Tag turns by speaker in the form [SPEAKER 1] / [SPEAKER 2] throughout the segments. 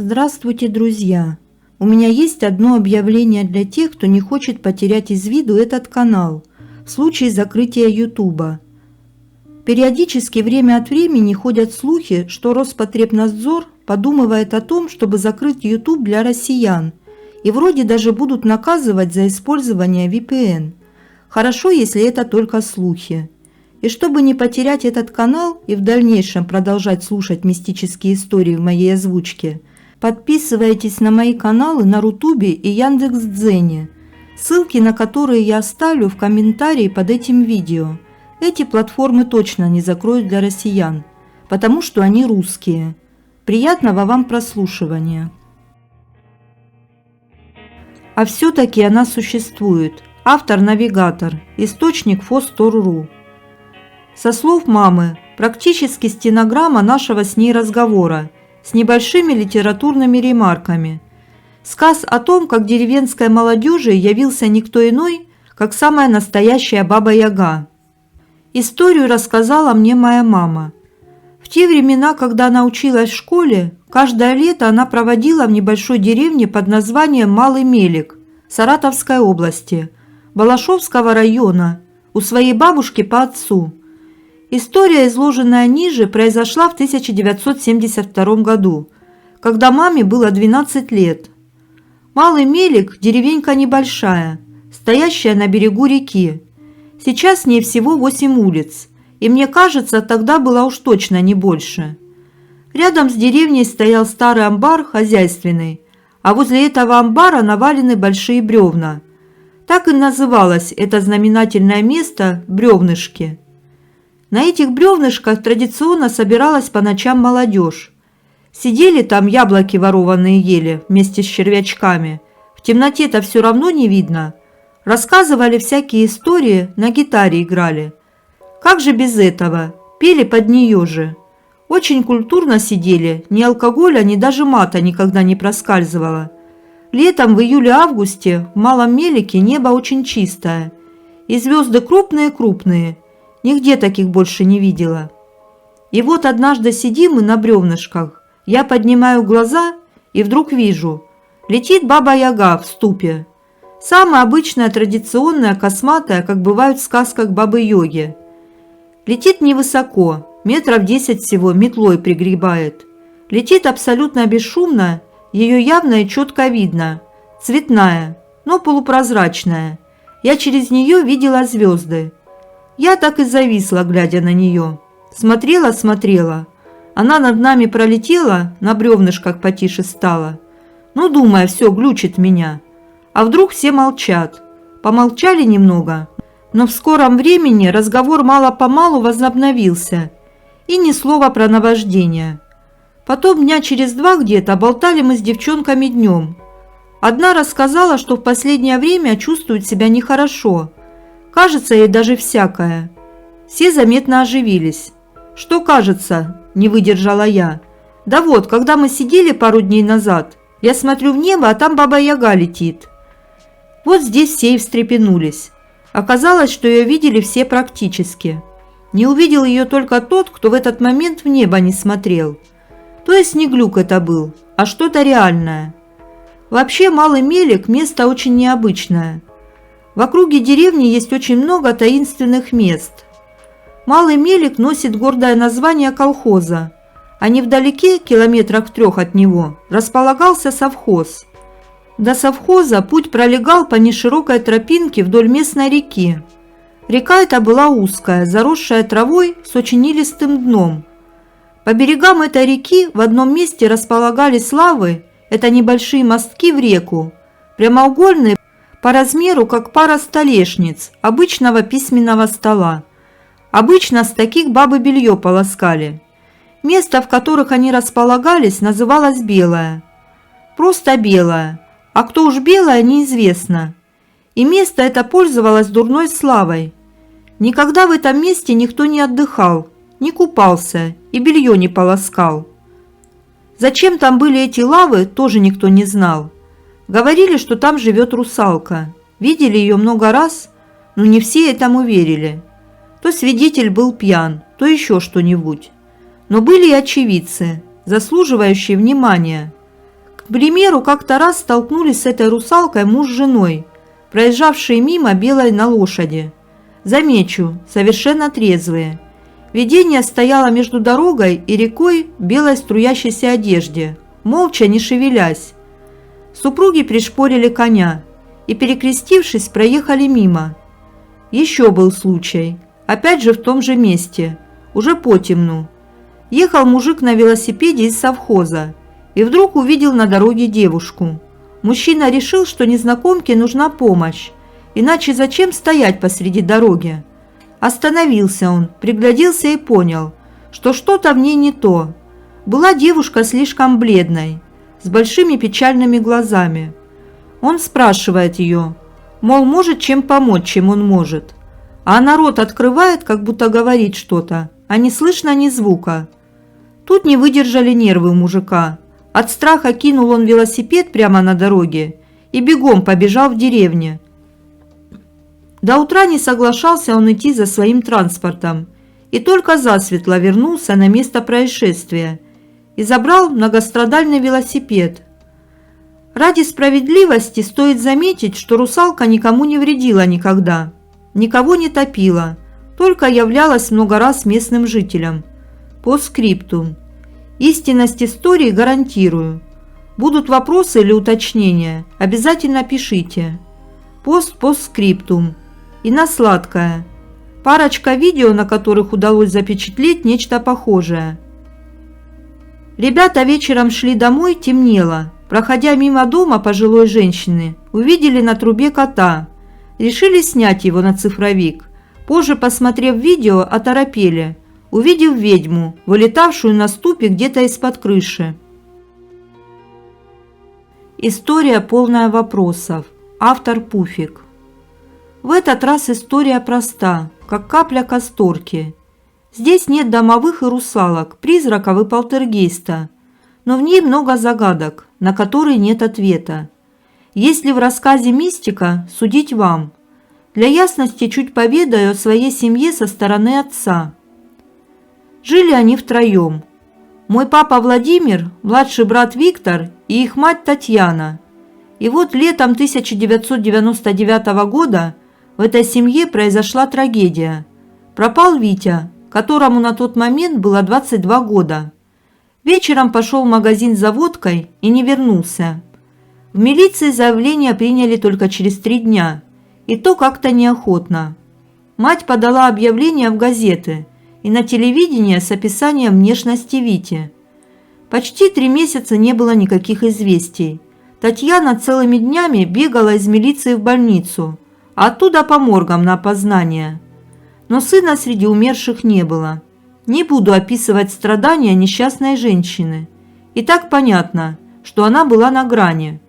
[SPEAKER 1] Здравствуйте, друзья! У меня есть одно объявление для тех, кто не хочет потерять из виду этот канал в случае закрытия YouTube. Периодически время от времени ходят слухи, что Роспотребнадзор подумывает о том, чтобы закрыть YouTube для россиян, и вроде даже будут наказывать за использование VPN. Хорошо, если это только слухи. И чтобы не потерять этот канал и в дальнейшем продолжать слушать мистические истории в моей озвучке, подписывайтесь на мои каналы на Рутубе и Яндекс.Дзене, ссылки на которые я оставлю в комментарии под этим видео. Эти платформы точно не закроют для россиян, потому что они русские. Приятного вам прослушивания. А все-таки она существует. Автор-навигатор. Источник Фос.Тор.ру. Со слов мамы, практически стенограмма нашего с ней разговора, с небольшими литературными ремарками. Сказ о том, как деревенской молодежи явился никто иной, как самая настоящая Баба-Яга. Историю рассказала мне моя мама. В те времена, когда она училась в школе, каждое лето она проводила в небольшой деревне под названием Малый Мелик Саратовской области, Балашовского района, у своей бабушки по отцу. История, изложенная ниже, произошла в 1972 году, когда маме было 12 лет. Малый Мелик – деревенька небольшая, стоящая на берегу реки. Сейчас в ней всего 8 улиц, и мне кажется, тогда было уж точно не больше. Рядом с деревней стоял старый амбар хозяйственный, а возле этого амбара навалены большие бревна. Так и называлось это знаменательное место «Бревнышки». На этих бревнышках традиционно собиралась по ночам молодежь. Сидели там, яблоки ворованные ели вместе с червячками. В темноте-то все равно не видно. Рассказывали всякие истории, на гитаре играли. Как же без этого? Пели под нее же. Очень культурно сидели, ни алкоголя, ни даже мата никогда не проскальзывало. Летом в июле-августе в Малом Мелике небо очень чистое. И звезды крупные-крупные. Нигде таких больше не видела. И вот однажды сидим мы на бревнышках. Я поднимаю глаза и вдруг вижу. Летит Баба-Яга в ступе. Самая обычная, традиционная, косматая, как бывает в сказках Бабы-Йоги. Летит невысоко, метров 10 всего, метлой пригребает. Летит абсолютно бесшумно, ее явно и четко видно. Цветная, но полупрозрачная. Я через нее видела звезды. Я так и зависла, глядя на нее. Смотрела. Она над нами пролетела, на бревнышках потише стала. Ну, думаю, все, глючит меня. А вдруг все молчат. Помолчали немного, но в скором времени разговор мало-помалу возобновился. И ни слова про наваждение. Потом дня через 2 где-то болтали мы с девчонками днем. Одна рассказала, что в последнее время чувствует себя нехорошо. Кажется ей даже всякое. Все заметно оживились. Что кажется, не выдержала я. Да вот, когда мы сидели пару дней назад, я смотрю в небо, а там Баба-Яга летит. Вот здесь все и встрепенулись. Оказалось, что ее видели все практически. Не увидел ее только тот, кто в этот момент в небо не смотрел. То есть не глюк это был, а что-то реальное. Вообще Малый Мелик – место очень необычное. В округе деревни есть очень много таинственных мест. Малый Мелик носит гордое название колхоза, а невдалеке, километрах 3 от него, располагался совхоз. До совхоза путь пролегал по неширокой тропинке вдоль местной реки. Река эта была узкая, заросшая травой с очень илистым дном. По берегам этой реки в одном месте располагались лавы, это небольшие мостки в реку, прямоугольные, по размеру как пара столешниц обычного письменного стола. Обычно с таких бабы белье полоскали. Место, в которых они располагались, называлось Белое. Просто Белое, а кто уж Белое, неизвестно. И место это пользовалось дурной славой. Никогда в этом месте никто не отдыхал, не купался и белье не полоскал. Зачем там были эти лавы, тоже никто не знал. Говорили, что там живет русалка. Видели ее много раз, но не все этому верили. То свидетель был пьян, то еще что-нибудь. Но были и очевидцы, заслуживающие внимания. К примеру, как-то раз столкнулись с этой русалкой муж с женой, проезжавшие мимо белой на лошади. Замечу, совершенно трезвые. Видение стояло между дорогой и рекой в белой струящейся одежде, молча не шевелясь. Супруги пришпорили коня и, перекрестившись, проехали мимо. Еще был случай, опять же в том же месте, уже потемну. Ехал мужик на велосипеде из совхоза и вдруг увидел на дороге девушку. Мужчина решил, что незнакомке нужна помощь, иначе зачем стоять посреди дороги? Остановился он, пригляделся и понял, что что-то в ней не то. Была девушка слишком бледной, с большими печальными глазами. Он спрашивает ее, мол, может чем помочь, чем он может. А она рот открывает, как будто говорит что-то, а не слышно ни звука. Тут не выдержали нервы у мужика. От страха кинул он велосипед прямо на дороге и бегом побежал в деревню. До утра не соглашался он идти за своим транспортом и только засветло вернулся на место происшествия и забрал многострадальный велосипед. Ради справедливости стоит заметить, что русалка никому не вредила никогда, никого не топила, только являлась много раз местным жителям. По скриптум. Истинность истории гарантирую. Будут вопросы или уточнения, обязательно пишите. Постскриптум. И на сладкое. Парочка видео, на которых удалось запечатлеть нечто похожее. Ребята вечером шли домой, темнело. Проходя мимо дома пожилой женщины, увидели на трубе кота. Решили снять его на цифровик. Позже, посмотрев видео, оторопели, увидев ведьму, вылетавшую на ступе где-то из-под крыши. История полная вопросов. Автор Пуфик. В этот раз история проста, как капля касторки. Здесь нет домовых и русалок, призраков и полтергейста, но в ней много загадок, на которые нет ответа. Если в рассказе мистика, судить вам. Для ясности чуть поведаю о своей семье со стороны отца. Жили они втроем. Мой папа Владимир, младший брат Виктор и их мать Татьяна. И вот летом 1999 года в этой семье произошла трагедия. Пропал Витя, которому на тот момент было 22 года. Вечером пошел в магазин за водкой и не вернулся. В милиции заявление приняли только через 3 дня, и то как-то неохотно. Мать подала объявление в газеты и на телевидение с описанием внешности Вити. Почти 3 месяца не было никаких известий. Татьяна целыми днями бегала из милиции в больницу, а оттуда по моргам на опознание. Но сына среди умерших не было. Не буду описывать страдания несчастной женщины. И так понятно, что она была на грани.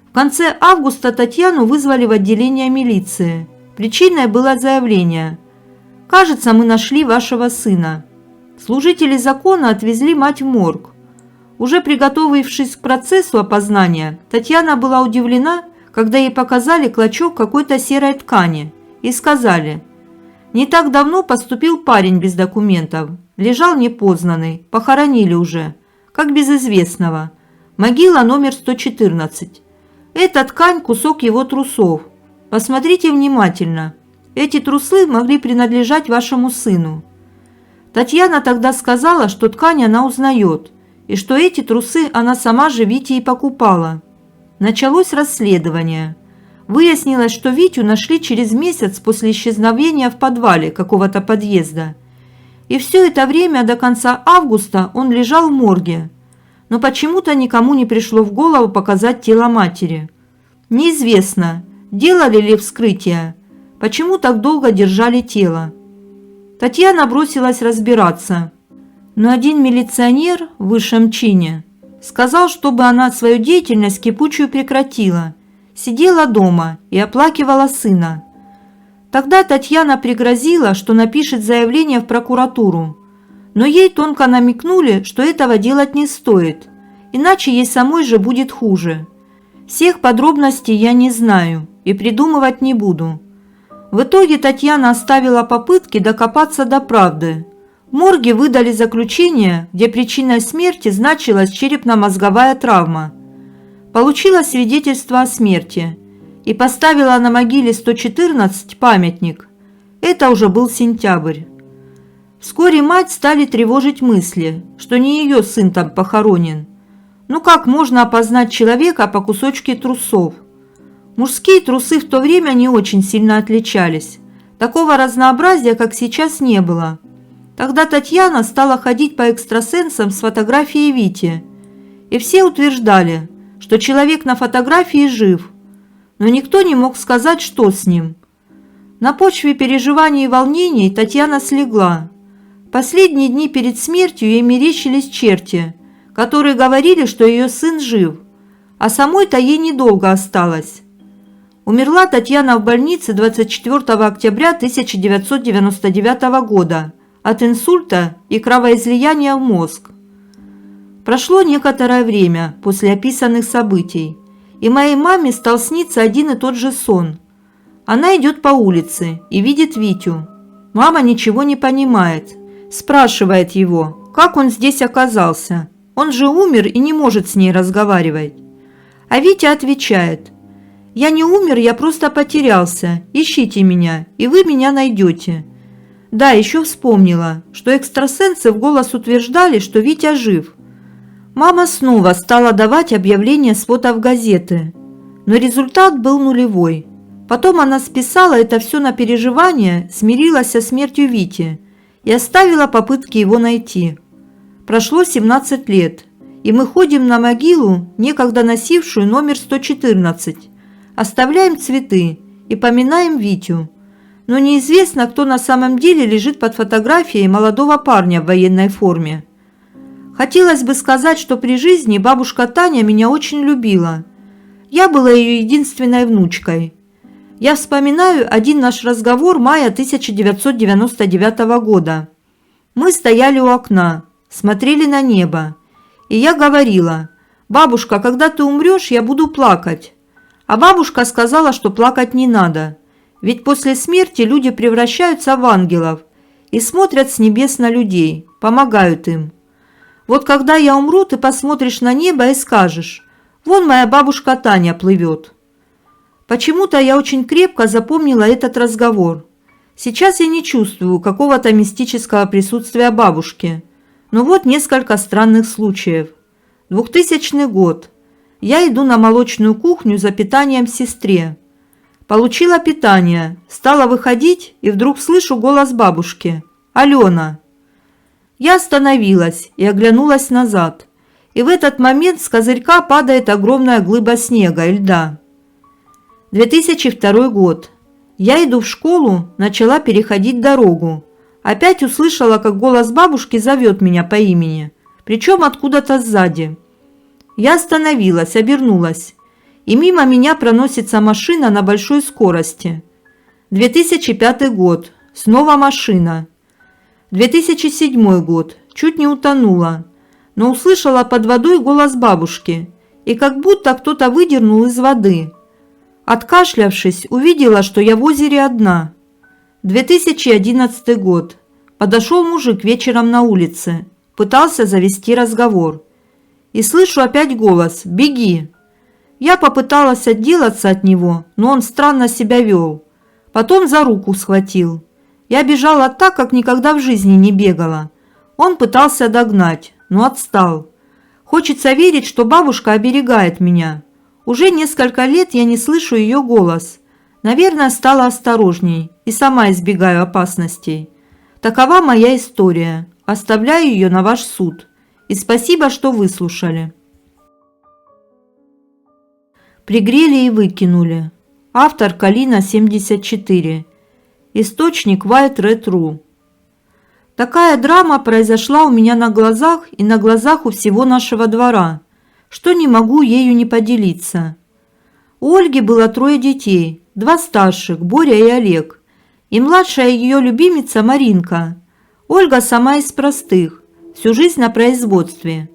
[SPEAKER 1] В конце августа Татьяну вызвали в отделение милиции. Причиной было заявление: «Кажется, мы нашли вашего сына». Служители закона отвезли мать в морг. Уже приготовившись к процессу опознания, Татьяна была удивлена, когда ей показали клочок какой-то серой ткани и сказали: «Не так давно поступил парень без документов, лежал непознанный, похоронили уже, как безызвестного. Могила номер 114. Эта ткань – кусок его трусов. Посмотрите внимательно. Эти трусы могли принадлежать вашему сыну». Татьяна тогда сказала, что ткань она узнает, и что эти трусы она сама же Вите и покупала. Началось расследование. Выяснилось, что Витю нашли через месяц после исчезновения в подвале какого-то подъезда. И все это время до конца августа он лежал в морге. Но почему-то никому не пришло в голову показать тело матери. Неизвестно, делали ли вскрытие, почему так долго держали тело. Татьяна бросилась разбираться, но один милиционер в высшем чине сказал, чтобы она свою деятельность кипучую прекратила, сидела дома и оплакивала сына. Тогда Татьяна пригрозила, что напишет заявление в прокуратуру, но ей тонко намекнули, что этого делать не стоит, иначе ей самой же будет хуже. Всех подробностей я не знаю и придумывать не буду. В итоге Татьяна оставила попытки докопаться до правды. В морге выдали заключение, где причиной смерти значилась черепно-мозговая травма. получила свидетельство о смерти и поставила на могиле 114 памятник. Это уже был сентябрь. Вскоре мать стали тревожить мысли, что не ее сын там похоронен. Ну как можно опознать человека по кусочке трусов? Мужские трусы в то время не очень сильно отличались. Такого разнообразия, как сейчас, не было. Тогда Татьяна стала ходить по экстрасенсам с фотографией Вити. И все утверждали, что человек на фотографии жив, но никто не мог сказать, что с ним. На почве переживаний и волнений Татьяна слегла. Последние дни перед смертью ей мерещились черти, которые говорили, что ее сын жив, а самой-то ей недолго осталось. Умерла Татьяна в больнице 24 октября 1999 года от инсульта и кровоизлияния в мозг. Прошло некоторое время после описанных событий, и моей маме стал сниться один и тот же сон. Она идет по улице и видит Витю. Мама ничего не понимает, спрашивает его, как он здесь оказался. Он же умер и не может с ней разговаривать. А Витя отвечает: «Я не умер, я просто потерялся. Ищите меня, и вы меня найдете». Да, еще вспомнила, что экстрасенсы в голос утверждали, что Витя жив. Мама снова стала давать объявления с фото в газеты, но результат был нулевой. Потом она списала это все на переживания, смирилась со смертью Вити и оставила попытки его найти. Прошло 17 лет, и мы ходим на могилу, некогда носившую номер 114, оставляем цветы и поминаем Витю. Но неизвестно, кто на самом деле лежит под фотографией молодого парня в военной форме. Хотелось бы сказать, что при жизни бабушка Таня меня очень любила. Я была ее единственной внучкой. Я вспоминаю один наш разговор мая 1999 года. Мы стояли у окна, смотрели на небо, и я говорила: «Бабушка, когда ты умрешь, я буду плакать». А бабушка сказала, что плакать не надо, ведь после смерти люди превращаются в ангелов и смотрят с небес на людей, помогают им. Вот когда я умру, ты посмотришь на небо и скажешь: «Вон моя бабушка Таня плывет». Почему-то я очень крепко запомнила этот разговор. Сейчас я не чувствую какого-то мистического присутствия бабушки. Но вот несколько странных случаев. 2000 год. Я иду на молочную кухню за питанием сестре. Получила питание, стала выходить, и вдруг слышу голос бабушки: «Алена». Я остановилась и оглянулась назад. И в этот момент с козырька падает огромная глыба снега и льда. 2002 год. Я иду в школу, начала переходить дорогу. Опять услышала, как голос бабушки зовет меня по имени, причем откуда-то сзади. Я остановилась, обернулась, и мимо меня проносится машина на большой скорости. 2005 год. Снова машина. 2007 год. Чуть не утонула, но услышала под водой голос бабушки, и как будто кто-то выдернул из воды. Откашлявшись, увидела, что я в озере одна. 2011 год. Подошел мужик вечером на улице, пытался завести разговор. И слышу опять голос: «Беги». Я попыталась отделаться от него, но он странно себя вел. Потом за руку схватил. Я бежала так, как никогда в жизни не бегала. Он пытался догнать, но отстал. Хочется верить, что бабушка оберегает меня. Уже несколько лет я не слышу ее голос. Наверное, стала осторожней и сама избегаю опасностей. Такова моя история. Оставляю ее на ваш суд. И спасибо, что выслушали. Пригрели и выкинули. Автор Калина 74. Источник White-Red.ru. Такая драма произошла у меня на глазах и на глазах у всего нашего двора, что не могу ею не поделиться. У Ольги было 3 детей, 2 старших, Боря и Олег, и младшая ее любимица Маринка. Ольга сама из простых, всю жизнь на производстве.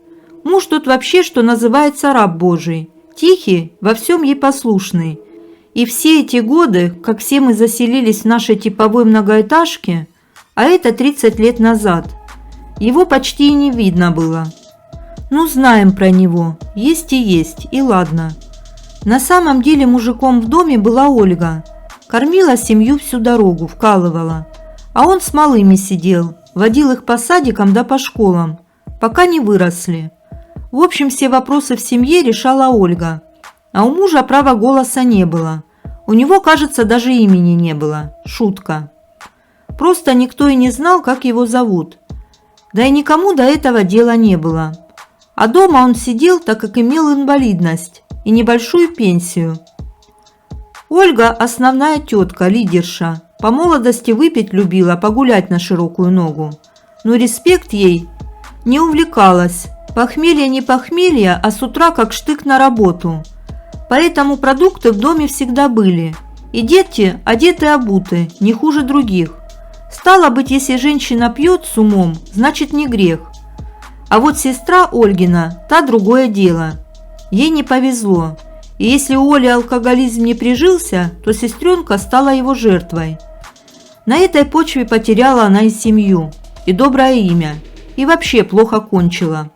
[SPEAKER 1] Муж тут вообще, что называется, раб Божий, тихий, во всем ей послушный. И все эти годы, как все мы заселились в нашей типовой многоэтажке, а это 30 лет назад, его почти и не видно было. Ну, знаем про него, есть и есть, и ладно. На самом деле мужиком в доме была Ольга. Кормила семью всю дорогу, вкалывала. А он с малыми сидел, водил их по садикам да по школам, пока не выросли. В общем, все вопросы в семье решала Ольга. А у мужа права голоса не было. У него, кажется, даже имени не было. Шутка. Просто никто и не знал, как его зовут. Да и никому до этого дела не было. А дома он сидел, так как имел инвалидность и небольшую пенсию. Ольга – основная тетка, лидерша. По молодости выпить любила, погулять на широкую ногу. Но респект ей не увлекалась. Похмелье не похмелье, а с утра как штык на работу. Поэтому продукты в доме всегда были. И дети одеты-обуты, не хуже других. Стало быть, если женщина пьет с умом, значит не грех. А вот сестра Ольгина – та другое дело. Ей не повезло. И если у Оли алкоголизм не прижился, то сестренка стала его жертвой. На этой почве потеряла она и семью, и доброе имя, и вообще плохо кончила.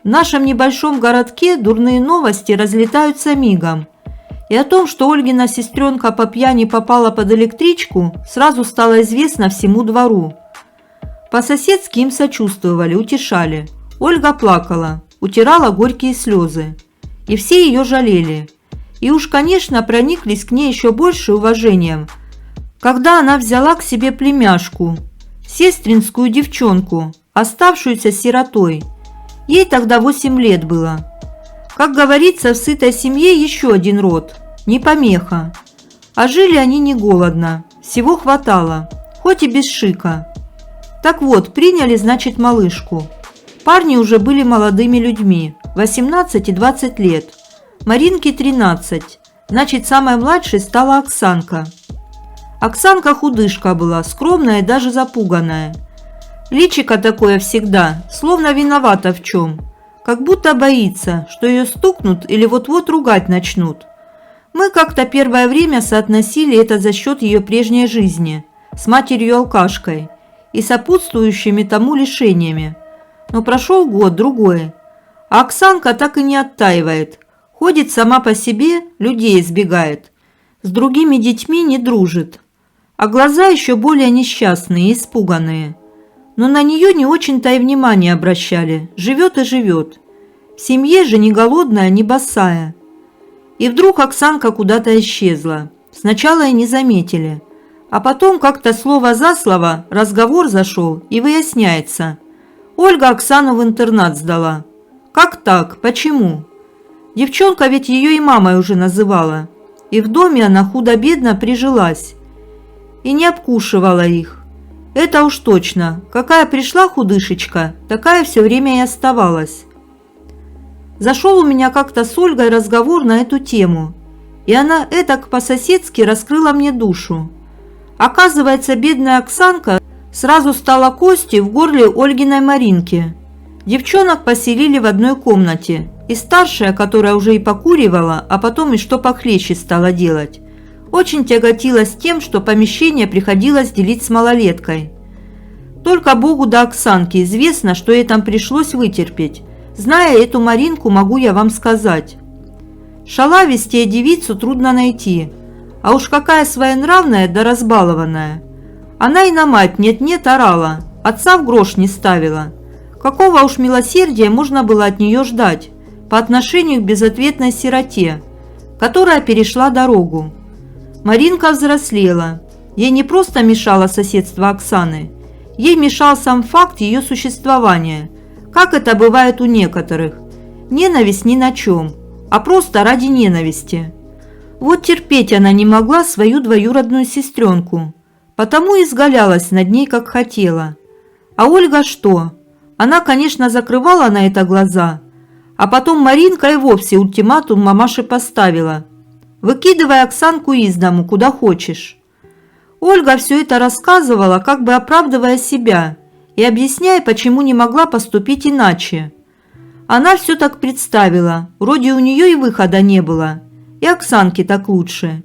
[SPEAKER 1] В нашем небольшом городке дурные новости разлетаются мигом. И о том, что Ольгина сестренка по пьяни попала под электричку, сразу стало известно всему двору. По-соседски им сочувствовали, утешали. Ольга плакала, утирала горькие слезы. И все ее жалели. И уж, конечно, прониклись к ней еще больше уважением, когда она взяла к себе племяшку, сестринскую девчонку, оставшуюся сиротой. Ей тогда 8 лет было. Как говорится, в сытой семье еще один род, не помеха. А жили они не голодно, всего хватало, хоть и без шика. Так вот, приняли, значит, малышку. Парни уже были молодыми людьми, 18 и 20 лет. Маринке 13, значит, самой младшей стала Оксанка. Оксанка худышка была, скромная и даже запуганная. Личико такое всегда, словно виновата в чем. Как будто боится, что ее стукнут или вот-вот ругать начнут. Мы как-то первое время соотносили это за счет ее прежней жизни с матерью-алкашкой и сопутствующими тому лишениями. Но прошел год, другой. А Оксанка так и не оттаивает. Ходит сама по себе, людей избегает. С другими детьми не дружит. А глаза еще более несчастные и испуганные. Но на нее не очень-то и внимание обращали. Живет и живет. В семье же не голодная, не босая. И вдруг Оксанка куда-то исчезла. Сначала и не заметили. А потом как-то слово за слово разговор зашел и выясняется. Ольга Оксану в интернат сдала. Как так? Почему? Девчонка ведь ее и мамой уже называла. И в доме она худо-бедно прижилась. И не обкушивала их. Это уж точно. Какая пришла худышечка, такая все время и оставалась. Зашел у меня как-то с Ольгой разговор на эту тему. И она этак по-соседски раскрыла мне душу. Оказывается, бедная Оксанка сразу стала костью в горле Ольгиной Маринки. Девчонок поселили в одной комнате. И старшая, которая уже и покуривала, а потом и что похлеще стала делать, очень тяготилась тем, что помещение приходилось делить с малолеткой. Только Богу да Оксанке известно, что ей там пришлось вытерпеть. Зная эту Маринку, могу я вам сказать. Шалавистее девицу трудно найти, а уж какая своенравная да разбалованная. Она и на мать нет-нет орала, отца в грош не ставила. Какого уж милосердия можно было от нее ждать по отношению к безответной сироте, которая перешла дорогу. Маринка взрослела. Ей не просто мешало соседство Оксаны, ей мешал сам факт ее существования, как это бывает у некоторых. Ненависть ни на чем, а просто ради ненависти. Вот терпеть она не могла свою двоюродную сестренку, потому и изгалялась над ней, как хотела. А Ольга что? Она, конечно, закрывала на это глаза, а потом Маринка и вовсе ультиматум мамаше поставила. Выкидывай Оксанку из дому, куда хочешь. Ольга все это рассказывала, как бы оправдывая себя и объясняя, почему не могла поступить иначе. Она все так представила, вроде у нее и выхода не было, и Оксанке так лучше.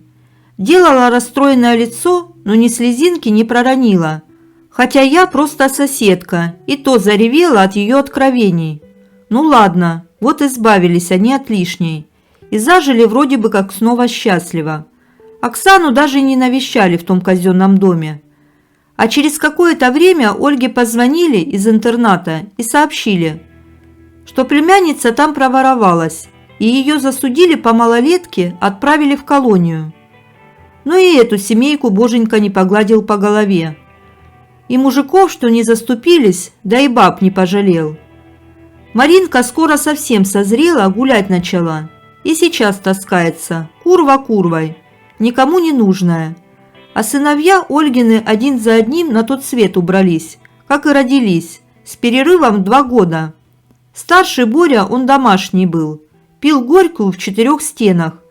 [SPEAKER 1] Делала расстроенное лицо, но ни слезинки не проронила, хотя я просто соседка, и то заревела от ее откровений. Ну ладно, вот избавились они от лишней. И зажили вроде бы как снова счастливо. Оксану даже не навещали в том казенном доме. А через какое-то время Ольге позвонили из интерната и сообщили, что племянница там проворовалась, и ее засудили по малолетке, отправили в колонию. Но и эту семейку боженька не погладил по голове. И мужиков, что не заступились, да и баб не пожалел. Маринка скоро совсем созрела, гулять начала. И сейчас таскается, курва курвой, никому не нужная. А сыновья Ольгины один за одним на тот свет убрались, как и родились, с перерывом в 2 года. Старший Боря, он домашний был, пил горькую в 4 стенах,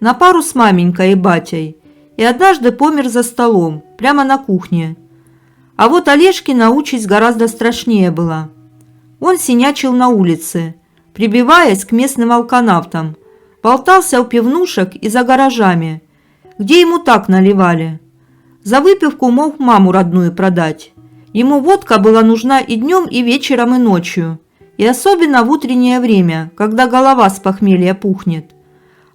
[SPEAKER 1] на пару с маменькой и батей, и однажды помер за столом, прямо на кухне. А вот Олежкина участь гораздо страшнее была. Он синячил на улице, прибиваясь к местным алканавтам, болтался у пивнушек и за гаражами, где ему так наливали. За выпивку мог маму родную продать. Ему водка была нужна и днем, и вечером, и ночью, и особенно в утреннее время, когда голова с похмелья пухнет.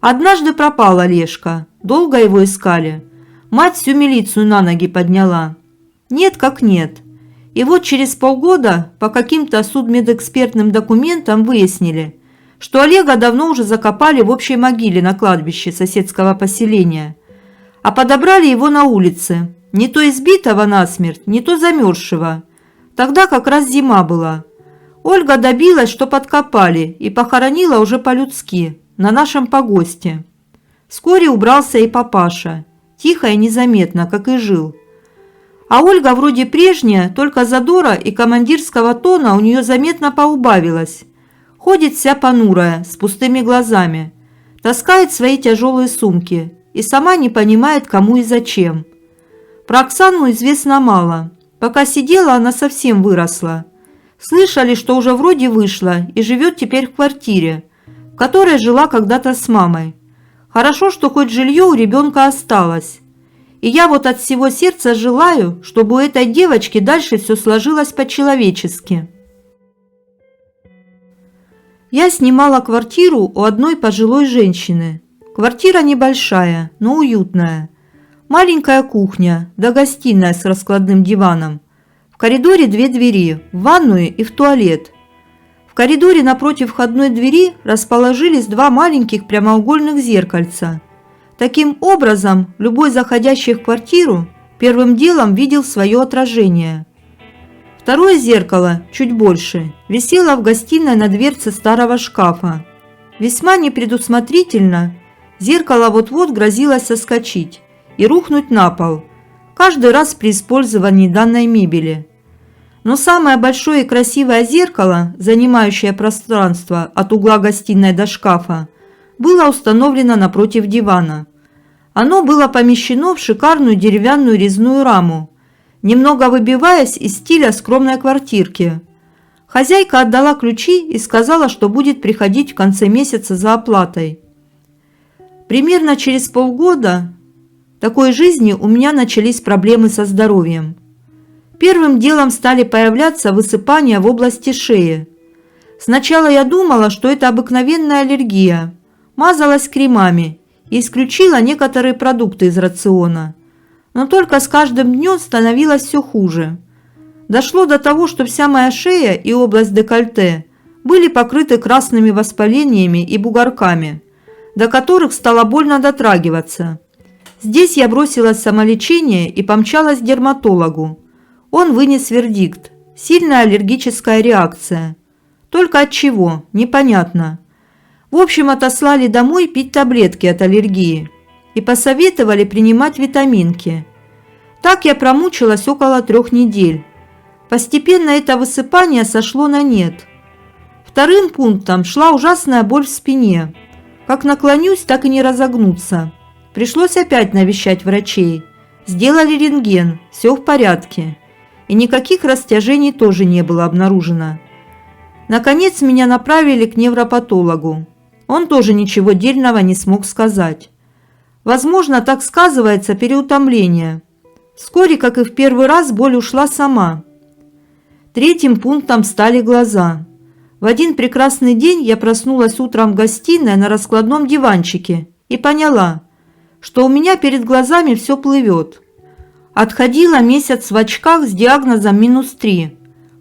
[SPEAKER 1] Однажды пропал Олежка, долго его искали. Мать всю милицию на ноги подняла. Нет как нет. И вот через полгода по каким-то судмедэкспертным документам выяснили, что Олега давно уже закопали в общей могиле на кладбище соседского поселения, а подобрали его на улице, не то избитого насмерть, не то замерзшего. Тогда как раз зима была. Ольга добилась, что подкопали, и похоронила уже по-людски, на нашем погосте. Вскоре убрался и папаша, тихо и незаметно, как и жил. А Ольга вроде прежняя, только задора и командирского тона у нее заметно поубавилось. Ходит вся понурая, с пустыми глазами, таскает свои тяжелые сумки и сама не понимает, кому и зачем. Про Оксану известно мало. Пока сидела, она совсем выросла. Слышали, что уже вроде вышла и живет теперь в квартире, в которой жила когда-то с мамой. Хорошо, что хоть жилье у ребенка осталось. И я вот от всего сердца желаю, чтобы у этой девочки дальше все сложилось по-человечески. Я снимала квартиру у одной пожилой женщины. Квартира небольшая, но уютная. Маленькая кухня, да гостиная с раскладным диваном. В коридоре 2 двери, в ванную и в туалет. В коридоре напротив входной двери расположились 2 маленьких прямоугольных зеркальца. Таким образом, любой заходящий в квартиру первым делом видел свое отражение. Второе зеркало, чуть больше, висело в гостиной на дверце старого шкафа. Весьма непредусмотрительно, зеркало вот-вот грозилось соскочить и рухнуть на пол, каждый раз при использовании данной мебели. Но самое большое и красивое зеркало, занимающее пространство от угла гостиной до шкафа, было установлено напротив дивана. Оно было помещено в шикарную деревянную резную раму, немного выбиваясь из стиля скромной квартирки. Хозяйка отдала ключи и сказала, что будет приходить в конце месяца за оплатой. Примерно через полгода такой жизни у меня начались проблемы со здоровьем. Первым делом стали появляться высыпания в области шеи. Сначала я думала, что это обыкновенная аллергия, мазалась кремами и исключила некоторые продукты из рациона. Но только с каждым днем становилось все хуже. Дошло до того, что вся моя шея и область декольте были покрыты красными воспалениями и бугорками, до которых стало больно дотрагиваться. Здесь я бросилась в самолечение и помчалась к дерматологу. Он вынес вердикт – сильная аллергическая реакция. Только от чего – непонятно. В общем, отослали домой пить таблетки от аллергии и посоветовали принимать витаминки. Так я промучилась около 3 недель. Постепенно это высыпание сошло на нет. Вторым пунктом шла ужасная боль в спине. Как наклонюсь, так и не разогнуться. Пришлось опять навещать врачей. Сделали рентген, все в порядке. И никаких растяжений тоже не было обнаружено. Наконец меня направили к невропатологу. Он тоже ничего дельного не смог сказать. Возможно, так сказывается переутомление. Вскоре, как и в первый раз, боль ушла сама. Третьим пунктом стали глаза. В один прекрасный день я проснулась утром в гостиной на раскладном диванчике и поняла, что у меня перед глазами все плывет. Отходила месяц в очках с диагнозом -3,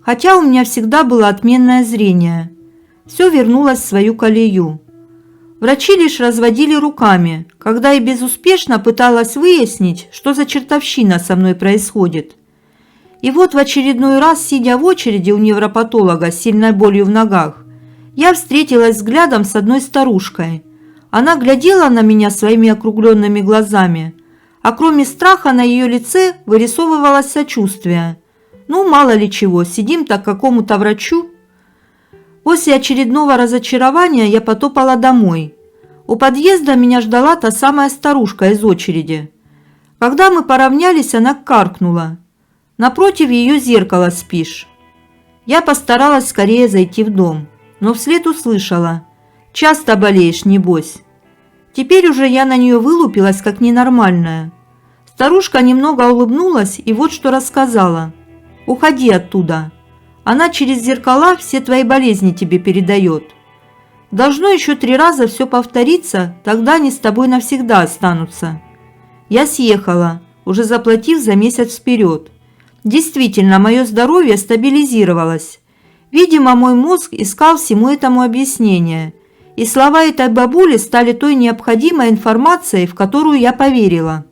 [SPEAKER 1] хотя у меня всегда было отменное зрение. Все вернулось в свою колею. Врачи лишь разводили руками, когда я безуспешно пыталась выяснить, что за чертовщина со мной происходит. И вот в очередной раз, сидя в очереди у невропатолога с сильной болью в ногах, я встретилась взглядом с одной старушкой. Она глядела на меня своими округленными глазами, а кроме страха на ее лице вырисовывалось сочувствие. Ну, мало ли чего, сидим-то к какому-то врачу. После очередного разочарования я потопала домой. У подъезда меня ждала та самая старушка из очереди. Когда мы поравнялись, она каркнула. Напротив ее зеркала спишь. Я постаралась скорее зайти в дом, но вслед услышала: «Часто болеешь, небось». Теперь уже я на нее вылупилась, как ненормальная. Старушка немного улыбнулась и вот что рассказала. «Уходи оттуда. Она через зеркала все твои болезни тебе передает. Должно еще 3 раза все повториться, тогда они с тобой навсегда останутся». Я съехала, уже заплатив за месяц вперед. Действительно, мое здоровье стабилизировалось. Видимо, мой мозг искал всему этому объяснение, и слова этой бабули стали той необходимой информацией, в которую я поверила.